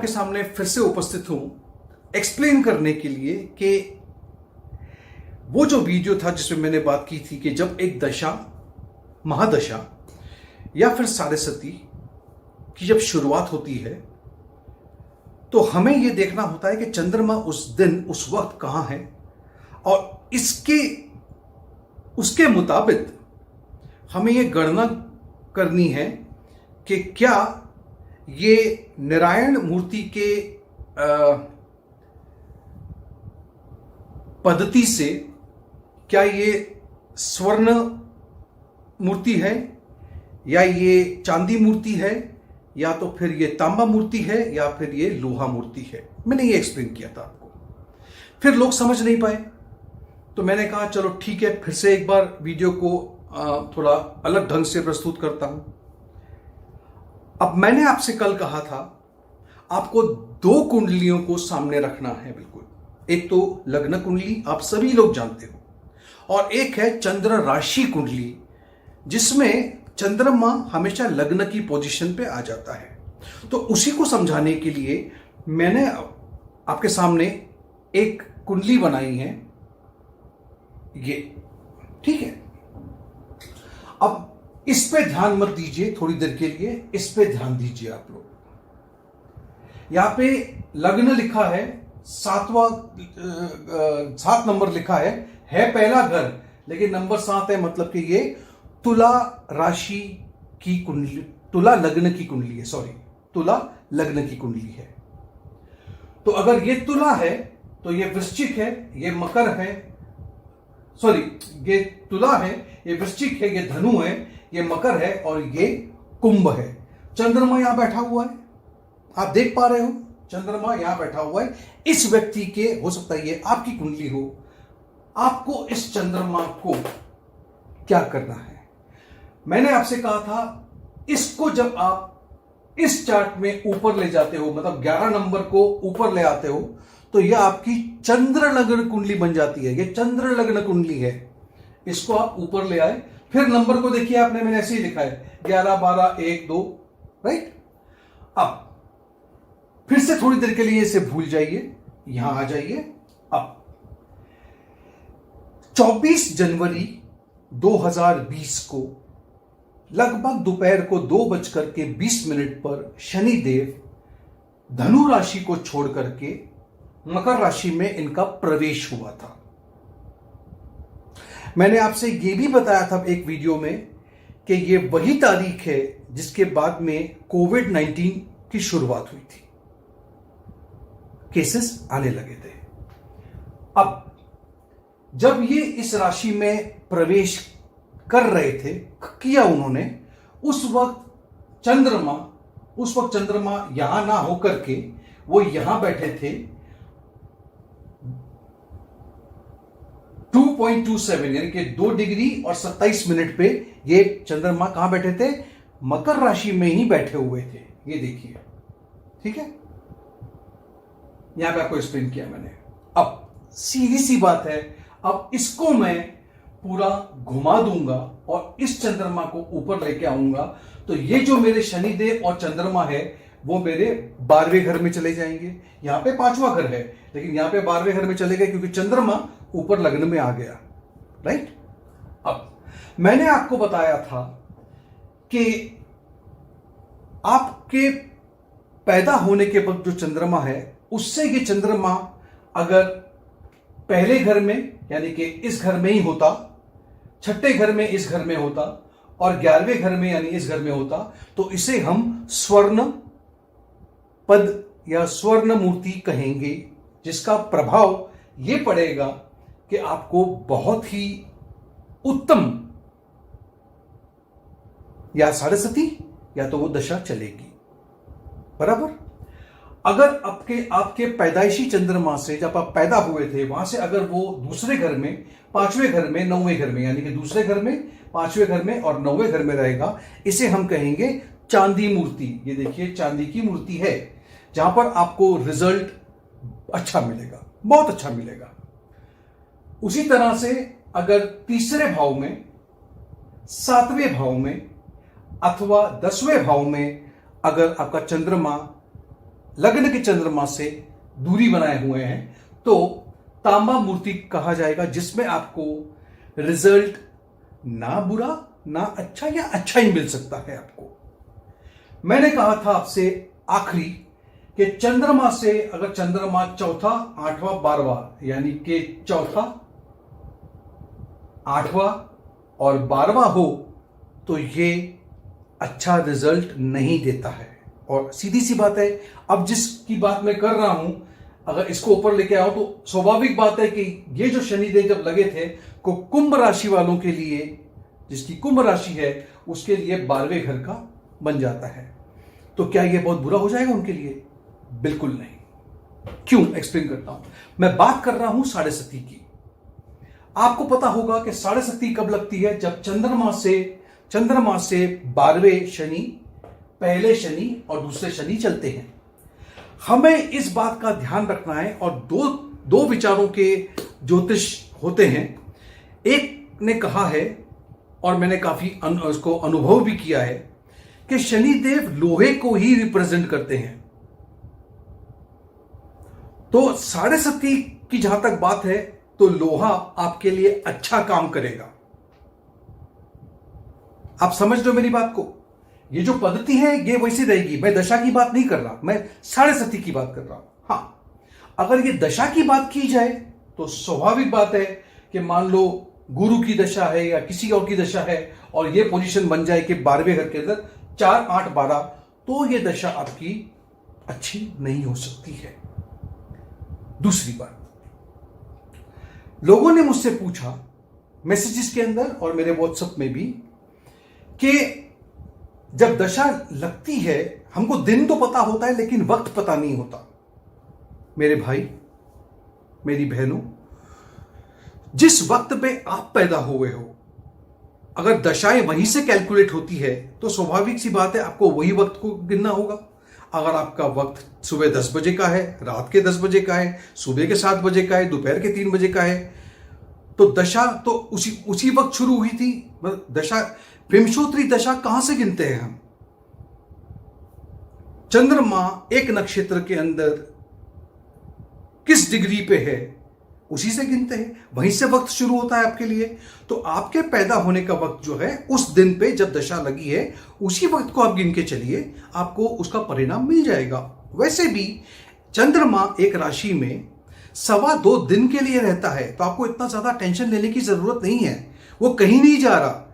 सामने फिर से उपस्थित हूं एक्सप्लेन करने के लिए कि वो जो वीडियो था जिसमें मैंने बात की थी कि जब एक दशा, महादशा या फिर साढ़ेसती की जब शुरुआत होती है तो हमें यह देखना होता है कि चंद्रमा उस दिन उस वक्त कहां है और उसके मुताबिक हमें यह गणना करनी है कि क्या ये नारायण मूर्ति के पद्धति से क्या ये स्वर्ण मूर्ति है या ये चांदी मूर्ति है या तो फिर ये तांबा मूर्ति है या फिर ये लोहा मूर्ति है। मैंने ये एक्सप्लेन किया था आपको, फिर लोग समझ नहीं पाए तो मैंने कहा चलो ठीक है, फिर से एक बार वीडियो को थोड़ा अलग ढंग से प्रस्तुत करता हूं। अब मैंने आपसे कल कहा था आपको दो कुंडलियों को सामने रखना है बिल्कुल, एक तो लग्न कुंडली आप सभी लोग जानते हो और एक है चंद्र राशि कुंडली जिसमें चंद्रमा हमेशा लग्न की पोजीशन पे आ जाता है। तो उसी को समझाने के लिए मैंने आपके सामने एक कुंडली बनाई है ये, ठीक है। अब इस पे ध्यान मत दीजिए थोड़ी देर के लिए, इस पे ध्यान दीजिए आप लोग। यहां पे लग्न लिखा है, 7 नंबर लिखा है पहला घर लेकिन नंबर 7 है, मतलब कि ये तुला राशि की कुंडली, तुला लग्न की कुंडली है, सॉरी तुला लग्न की कुंडली है। तो अगर ये तुला है तो ये वृश्चिक है, ये मकर है, सॉरी ये तुला है, ये वृश्चिक है, ये धनु है, ये मकर है और ये कुंभ है। चंद्रमा यहां बैठा हुआ है, आप देख पा रहे हो चंद्रमा यहां बैठा हुआ है। इस व्यक्ति के, हो सकता है ये आपकी कुंडली हो, आपको इस चंद्रमा को क्या करना है। मैंने आपसे कहा था इसको जब आप इस चार्ट में ऊपर ले जाते हो, मतलब 11 नंबर को ऊपर ले आते हो तो यह आपकी चंद्र लग्न कुंडली बन जाती है। यह चंद्र लग्न कुंडली है, इसको आप ऊपर ले आए। फिर नंबर को देखिए आपने, मैंने ऐसे ही लिखा है 11 12 1 2, राइट। अब फिर से थोड़ी देर के लिए इसे भूल जाइए, यहां आ जाइए। अब 24 जनवरी 2020 को लगभग दोपहर को 2:20 पर शनिदेव धनु राशि को छोड़ करके मकर राशि में इनका प्रवेश हुआ था। मैंने आपसे यह भी बताया था एक वीडियो में कि यह वही तारीख है जिसके बाद में कोविड-19 की शुरुआत हुई थी, केसेस आने लगे थे। अब जब ये इस राशि में प्रवेश कर रहे थे, किया उन्होंने, उस वक्त चंद्रमा यहां ना होकर के वो यहां बैठे थे 2.27 यानी कि 2 डिग्री और 27 मिनट पे ये चंद्रमा कहां बैठे थे, मकर राशि में ही बैठे हुए थे। ये देखिए, ठीक है, यहां पे आपको एक्सप्लेन किया मैंने। अब सीधी सी बात है, अब इसको मैं पूरा घुमा दूंगा और इस चंद्रमा को ऊपर लेके आऊंगा तो ये जो मेरे शनिदेव और चंद्रमा है वो मेरे 12वें घर में चले जाएंगे। यहां पे 5वां घर है लेकिन यहां पे 12वें घर में चले गए क्योंकि चंद्रमा ऊपर लग्न में आ गया, राइट। अब मैंने आपको बताया था कि आपके पैदा होने के वक्त जो चंद्रमा है उससे ये चंद्रमा अगर पहले घर में यानी कि इस घर में ही होता, छठे घर में इस घर में होता और 11वें घर में यानी इस घर में होता तो इसे हम स्वर्ण पद या स्वर्ण मूर्ति कहेंगे, जिसका प्रभाव यह पड़ेगा कि आपको बहुत ही उत्तम या साढ़ेसती या तो वो दशा चलेगी, बराबर। अगर आपके पैदाइशी चंद्रमा से जब आप पैदा हुए थे वहां से अगर वो दूसरे घर में, 5वें घर में, 9वें घर में, यानी कि दूसरे घर में, 5वें घर में और 9वें घर में रहेगा, इसे हम कहेंगे चांदी मूर्ति। ये देखिए चांदी की मूर्ति है जहां पर आपको रिजल्ट अच्छा मिलेगा, बहुत अच्छा मिलेगा। उसी तरह से अगर तीसरे भाव में, 7वें भाव में अथवा 10वें भाव में अगर आपका चंद्रमा लग्न के चंद्रमा से दूरी बनाए हुए हैं तो तांबा मूर्ति कहा जाएगा, जिसमें आपको रिजल्ट ना बुरा ना अच्छा या अच्छा ही मिल सकता है आपको। मैंने कहा था आपसे आखिरी कि चंद्रमा से अगर चंद्रमा चौथा, आठवां, 12वां यानी कि चौथा, आठवां और 12वां हो तो ये अच्छा रिजल्ट नहीं देता है। और सीधी सी बात है, अब जिसकी बात मैं कर रहा हूं अगर इसको ऊपर लेके आओ तो स्वाभाविक बात है कि ये जो शनिदेव जब लगे थे को कुंभ राशि वालों के लिए, जिसकी कुंभ राशि है उसके लिए 12वें घर का बन जाता है। तो क्या ये बहुत बुरा हो जाएगा उनके लिए? बिल्कुल नहीं। क्यों? एक्सप्लेन करता हूं। मैं बात कर रहा हूं साढ़े सती की। आपको पता होगा कि साढ़े सती कब लगती है? जब चंद्रमा से 12वें शनि, पहले शनि और दूसरे शनि चलते हैं। हमें इस बात का ध्यान रखना है। और दो विचारों के ज्योतिष होते हैं। एक ने कहा है और मैंने काफी उसको अनुभव भी किया है कि शनिदेव लोहे को ही रिप्रेजेंट करते हैं। तो साढ़े सती की जहां तक बात है तो लोहा आपके लिए अच्छा काम करेगा। आप समझ रहे हो मेरी बात को? ये जो पद्धति है ये वैसी रहेगी। मैं दशा की बात नहीं कर रहा, मैं साढ़े सती की बात कर रहा हूं। हां, अगर ये दशा की बात की जाए तो स्वाभाविक बात है कि मान लो गुरु की दशा है या किसी और की दशा है और ये पोजीशन बन जाए कि 12वें घर के अंदर 4, 8, 12, तो ये दशा आपकी अच्छी नहीं हो सकती है। दूसरी बात, लोगों ने मुझसे पूछा मैसेजेस के अंदर और मेरे व्हाट्सएप में भी कि जब दशा लगती है, हमको दिन तो पता होता है लेकिन वक्त पता नहीं होता। मेरे भाई, मेरी बहनों, जिस वक्त पे आप पैदा हुए हो, अगर दशाएं वहीं से कैलकुलेट होती है तो स्वाभाविक सी बात है आपको वही वक्त को गिनना होगा। अगर आपका वक्त सुबह 10 बजे का है, रात के 10 बजे का है, सुबह के 7 बजे का है, दोपहर के 3 बजे का है, तो दशा तो उसी वक्त शुरू हुई थी। दशा, विंशोत्तरी दशा कहां से गिनते हैं हम? चंद्रमा एक नक्षत्र के अंदर किस डिग्री पे है उसी से गिनते हैं, वहीं से वक्त शुरू होता है आपके लिए। तो आपके पैदा होने का वक्त जो है उस दिन पे जब दशा लगी है उसी वक्त को आप गिन के चलिए, आपको उसका परिणाम मिल जाएगा। वैसे भी चंद्रमा एक राशि में 2.25 दिन के लिए रहता है, तो आपको इतना ज्यादा टेंशन लेने की जरूरत नहीं है। वो कहीं नहीं जा रहा।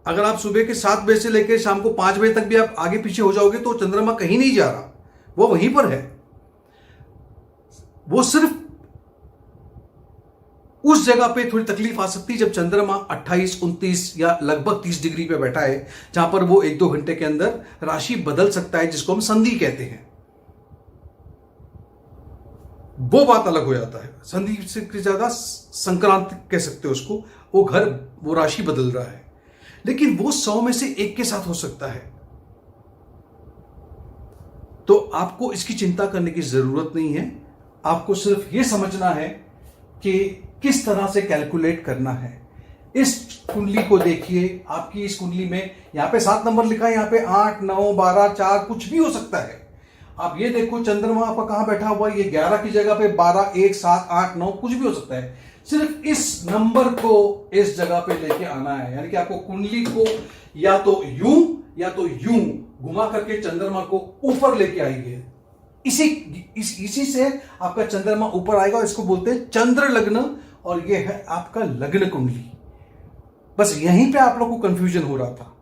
अगर आप सुबह के 7 बजे से लेकर शाम को 5 बजे तक भी आप आगे पीछे हो जाओगे तो चंद्रमा कहीं नहीं जा रहा, वो वहीं पर है। वो सिर्फ उस जगह पे थोड़ी तकलीफ आ सकती है जब चंद्रमा 28, 29 या लगभग 30 डिग्री पे बैठा है, जहां पर वो 1-2 घंटे के अंदर राशि बदल सकता है, जिसको हम संधि कहते हैं। वो बात अलग हो जाता है। संधि से ज्यादा संक्रांति कह सकते हो उसको। वो राशि बदल रहा है, लेकिन वो 100 में से 1 के साथ हो सकता है। तो आपको इसकी चिंता करने की जरूरत नहीं है। आपको सिर्फ यह समझना है कि किस तरह से कैलकुलेट करना है। इस कुंडली को देखिए, आपकी इस कुंडली में यहां पे 7 नंबर लिखा है, यहां पे 8, 9, 12, 4 कुछ भी हो सकता है। आप ये देखो चंद्रमा आपका कहां बैठा हुआ है, ये 11 की जगह पे 12, 1, 7, 8, 9 कुछ भी हो सकता है। सिर्फ इस नंबर को इस जगह पे लेके आना है, यानी कि आपको कुंडली को या तो यूं घुमा करके चंद्रमा को ऊपर लेके आएंगे। इसी से आपका चंद्रमा ऊपर आएगा। इसको बोलते हैं चंद्र लग्न, और ये है आपका लग्न कुंडली। बस यहीं पे आप लोग को कंफ्यूजन हो रहा था।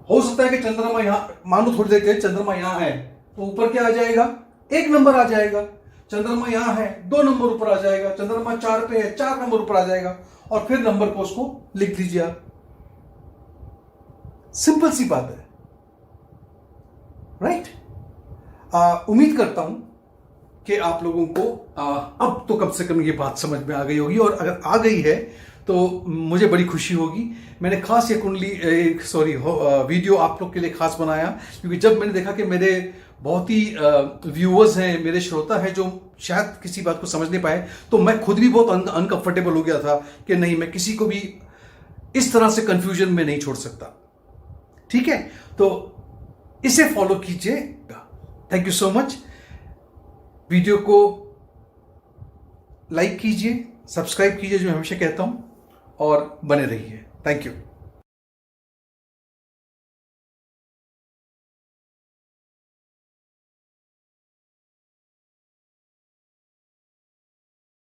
हो सकता है कि चंद्रमा यहां, मानो थोड़ी देर के चंद्रमा यहां है तो ऊपर क्या आ जाएगा, 1 नंबर आ जाएगा। चंद्रमा यहां है 2 नंबर ऊपर आ जाएगा। चंद्रमा 4 पे है, 4 नंबर ऊपर आ जाएगा, और फिर नंबर को उसको लिख दीजिए आप। सिंपल सी बात है, राइट? उम्मीद करता हूं कि आप लोगों को अब तो कम से कम ये बात समझ में आ गई होगी, और अगर आ गई है तो मुझे बड़ी खुशी होगी। मैंने खास ये वीडियो आप लोग के लिए खास बनाया, क्योंकि जब मैंने देखा कि मेरे बहुत ही व्यूअर्स हैं, मेरे श्रोता हैं जो शायद किसी बात को समझ नहीं पाए, तो मैं खुद भी बहुत अनकंफर्टेबल हो गया था कि नहीं, मैं किसी को भी इस तरह से कंफ्यूजन में नहीं छोड़ सकता। ठीक है, तो इसे फॉलो कीजिएगा। Thank you so much. Video को लाइक कीजिए, सब्सक्राइब कीजिए जो मैं हमेशा कहता हूं, और बने रहिए। Thank you.